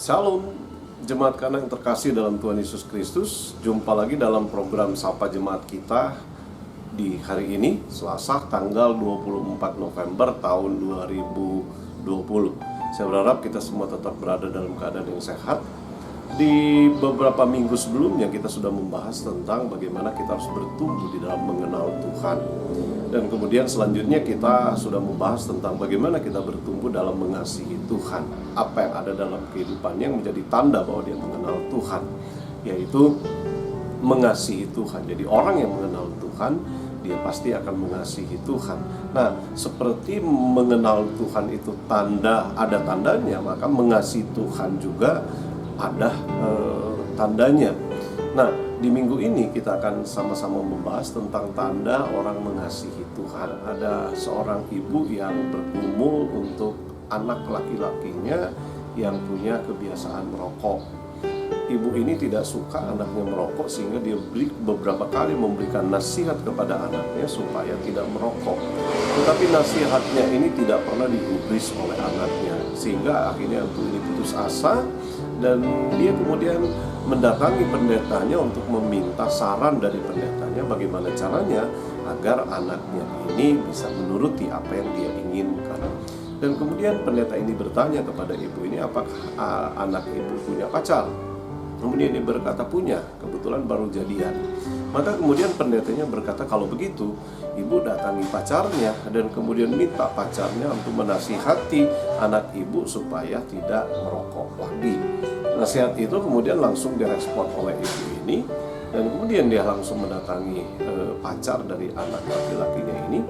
Shalom, Jemaat Kana yang terkasih dalam Tuhan Yesus Kristus. Jumpa lagi dalam program Sapa Jemaat kita di hari ini, Selasa tanggal 24 November tahun 2020. Saya berharap kita semua tetap berada dalam keadaan yang sehat. Di beberapa minggu sebelumnya kita sudah membahas tentang bagaimana kita harus bertumbuh di dalam mengenal Tuhan. Dan kemudian selanjutnya kita sudah membahas tentang bagaimana kita bertumbuh dalam mengasihi Tuhan. Apa yang ada dalam kehidupannya yang menjadi tanda bahwa dia mengenal Tuhan, yaitu mengasihi Tuhan. Jadi orang yang mengenal Tuhan, dia pasti akan mengasihi Tuhan. Nah, seperti mengenal Tuhan itu ada tandanya, maka mengasihi Tuhan juga ada tandanya. Nah, di minggu ini kita akan sama-sama membahas tentang tanda orang mengasihi Tuhan. Ada seorang ibu yang bergumul untuk anak laki-lakinya yang punya kebiasaan merokok. Ibu ini tidak suka anaknya merokok, sehingga dia beberapa kali memberikan nasihat kepada anaknya supaya tidak merokok. Tetapi nasihatnya ini tidak pernah digubris oleh anaknya, sehingga akhirnya ibu ini putus asa. Dan dia kemudian mendatangi pendetanya untuk meminta saran dari pendetanya bagaimana caranya agar anaknya ini bisa menuruti apa yang dia inginkan. Dan kemudian pendeta ini bertanya kepada ibu ini, apakah anak ibu punya pacar? Kemudian dia berkata punya, kebetulan baru jadian. Maka kemudian pendetanya berkata, kalau begitu ibu datangi pacarnya dan kemudian minta pacarnya untuk menasihati anak ibu supaya tidak merokok lagi. Nasihat itu kemudian langsung direspon oleh ibu ini, dan kemudian dia langsung mendatangi pacar dari anak laki-lakinya ini,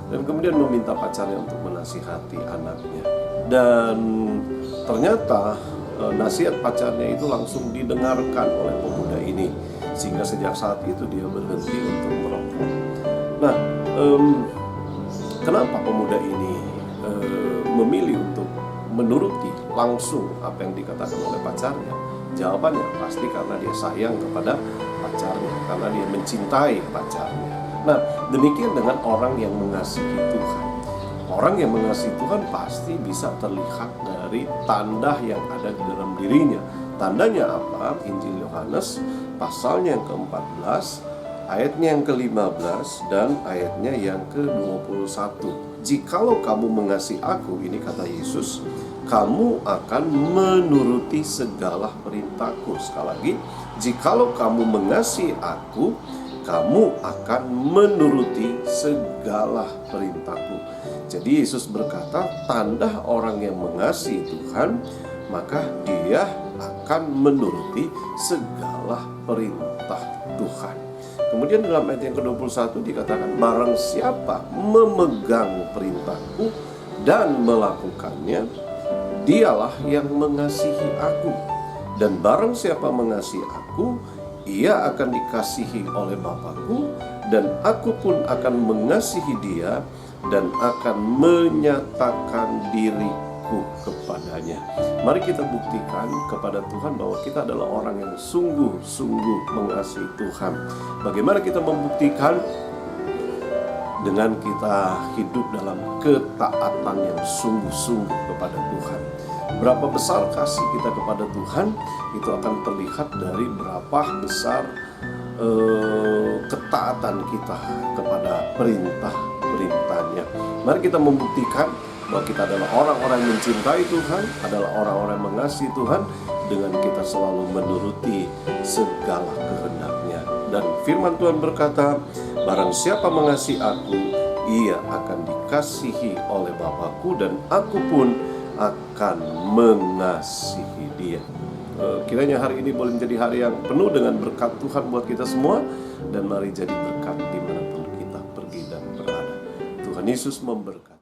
dan kemudian meminta pacarnya untuk menasihati anaknya. Dan ternyata nasihat pacarnya itu langsung didengarkan oleh pemuda ini, sehingga sejak saat itu dia berhenti untuk merokok. Nah, kenapa pemuda ini memilih untuk menuruti langsung apa yang dikatakan oleh pacarnya? Jawabannya pasti karena dia sayang kepada pacarnya, karena dia mencintai pacarnya. Nah, demikian dengan orang yang mengasihi Tuhan. Orang yang mengasihi Tuhan pasti bisa terlihat dari tanda yang ada di dalam dirinya. Tandanya apa? Injil Yohanes pasalnya yang ke-14, ayatnya yang ke-15 dan ayatnya yang ke-21. Jikalau kamu mengasihi aku, ini kata Yesus, kamu akan menuruti segala perintahku. Sekali lagi, jikalau kamu mengasihi aku, kamu akan menuruti segala perintahku. Jadi Yesus berkata, tanda orang yang mengasihi Tuhan, maka dia akan menuruti segala perintah Tuhan. Kemudian dalam ayat yang ke-21 dikatakan, barang siapa memegang perintahku dan melakukannya, dialah yang mengasihi aku. Dan barang siapa mengasihi aku, ia akan dikasihi oleh Bapa-Ku, dan aku pun akan mengasihi dia dan akan menyatakan diriku kepadanya. Mari kita buktikan kepada Tuhan bahwa kita adalah orang yang sungguh-sungguh mengasihi Tuhan. Bagaimana kita membuktikan? Dengan kita hidup dalam ketaatan yang sungguh-sungguh kepada Tuhan. Berapa besar kasih kita kepada Tuhan, itu akan terlihat dari berapa besar ketaatan kita kepada perintah-perintahnya. Mari kita membuktikan bahwa kita adalah orang-orang yang mencintai Tuhan, adalah orang-orang yang mengasihi Tuhan, dengan kita selalu menuruti segala kehendak-Nya. Dan firman Tuhan berkata, barang siapa mengasihi aku, ia akan dikasihi oleh Bapa-Ku, dan aku pun akan mengasihi dia. Kiranya hari ini boleh menjadi hari yang penuh dengan berkat Tuhan buat kita semua, dan mari jadi berkat dimanapun kita pergi dan berada. Tuhan Yesus memberkati.